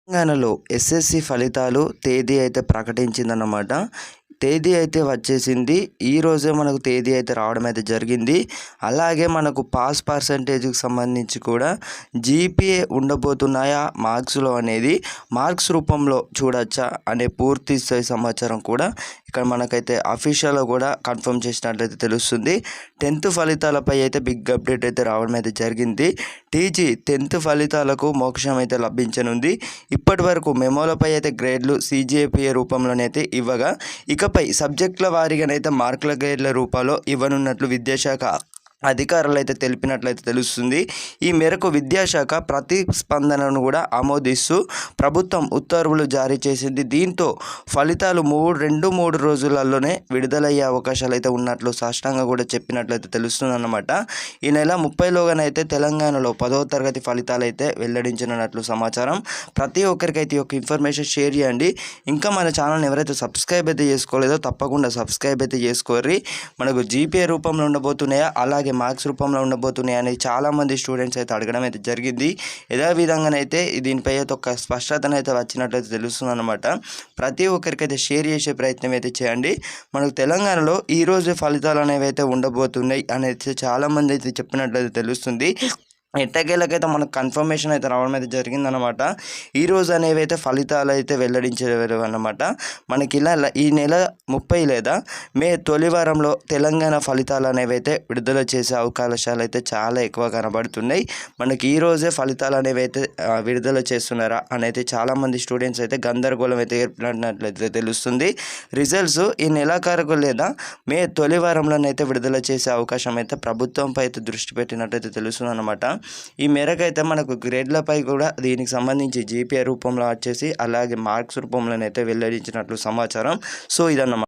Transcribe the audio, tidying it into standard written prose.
తెలంగాణలో ఎస్ఎస్సి ఫలితాలు తేదీ అయితే ప్రకటించిందన్నమాట. తేదీ అయితే వచ్చేసింది. ఈరోజే మనకు తేదీ అయితే రావడం అయితే జరిగింది. అలాగే మనకు పాస్ పర్సంటేజ్కి సంబంధించి కూడా జీపీఏ ఉండబోతున్నాయా మార్క్స్లో అనేది మార్క్స్ రూపంలో చూడొచ్చా అనే పూర్తి స్థాయి సమాచారం కూడా ఇక్కడ మనకైతే అఫీషియల్గా కూడా కన్ఫర్మ్ చేసినట్లయితే తెలుస్తుంది. 10th ఫలితాలపై అయితే బిగ్ అప్డేట్ అయితే రావడం అయితే జరిగింది. టీజీ 10th ఫలితాలకు మోక్షం అయితే లభించనుంది. ఇప్పటి వరకు మెమోలపై అయితే గ్రేడ్లు సీజీపీఏ రూపంలోనైతే ఇవ్వగా ఇకపై సబ్జెక్టుల వారీగానైతే మార్కుల గ్రేడ్ల రూపంలో ఇవ్వనున్నట్లు విద్యాశాఖ అధికారులు అయితే తెలిపినట్లయితే తెలుస్తుంది. ఈ మేరకు విద్యాశాఖ ప్రతిస్పందనను కూడా ఆమోదిస్తూ ప్రభుత్వం ఉత్తర్వులు జారీ చేసింది. దీంతో ఫలితాలు 2-3 రోజులలోనే విడుదలయ్యే అవకాశాలు అయితే ఉన్నట్లు స్పష్టంగా కూడా చెప్పినట్లయితే తెలుస్తుందన్నమాట. ఈ నెల 30లోగానైతే తెలంగాణలో 10వ తరగతి ఫలితాలు అయితే వెల్లడించనున్నట్లు సమాచారం. ప్రతి ఒక్కరికైతే ఈ యొక్క ఇన్ఫర్మేషన్ షేర్ చేయండి. ఇంకా మన ఛానల్ని ఎవరైతే సబ్స్క్రైబ్ అయితే చేసుకోలేదో తప్పకుండా సబ్స్క్రైబ్ అయితే చేసుకోర్రి. మనకు జీపీఏ రూపంలో ఉండబోతున్నాయా అలాగే మార్క్స్ రూపంలో ఉండబోతున్నాయి అనేది చాలామంది స్టూడెంట్స్ అయితే అడగడం అయితే జరిగింది. యథా విధంగానైతే దీనిపై అయితే ఒక స్పష్టతనైతే వచ్చినట్లయితే తెలుస్తుంది అనమాట. ప్రతి ఒక్కరికైతే షేర్ చేసే ప్రయత్నం అయితే చేయండి. మనకు తెలంగాణలో ఈరోజు ఫలితాలు అనేవి అయితే ఉండబోతున్నాయి అనేది చాలామంది అయితే చెప్పినట్లయితే తెలుస్తుంది. ఎట్టకేలకైతే మనకు కన్ఫర్మేషన్ అయితే రావడం అయితే జరిగిందనమాట. ఈరోజు అనేవి అయితే ఫలితాలు అయితే వెల్లడించేవారు అన్నమాట. మనకి ఇలా ఈ నెల 30 లేదా మే తొలి వారంలో తెలంగాణ ఫలితాలు అనేవి అయితే విడుదల చేసే అవకాశాలు అయితే చాలా ఎక్కువ కనబడుతున్నాయి. మనకి ఈరోజే ఫలితాలు అనేవి అయితే విడుదల చేస్తున్నారా అని అయితే చాలామంది స్టూడెంట్స్ అయితే గందరగోళం అయితే ఏర్పడినట్లయితే తెలుస్తుంది. రిజల్ట్స్ ఈ నెలాఖరుకు లేదా మే తొలి వారంలోనైతే విడుదల చేసే అవకాశం అయితే ప్రభుత్వంపై అయితే దృష్టి పెట్టినట్టయితే తెలుస్తుంది అనమాట. ఈ మేరకైతే మనకు గ్రేడ్లపై కూడా దీనికి సంబంధించి జీపీఏ రూపంలో వచ్చేసి అలాగే మార్క్స్ రూపంలోనైతే వెల్లడించినట్లు సమాచారం. సో ఇదన్నమాట.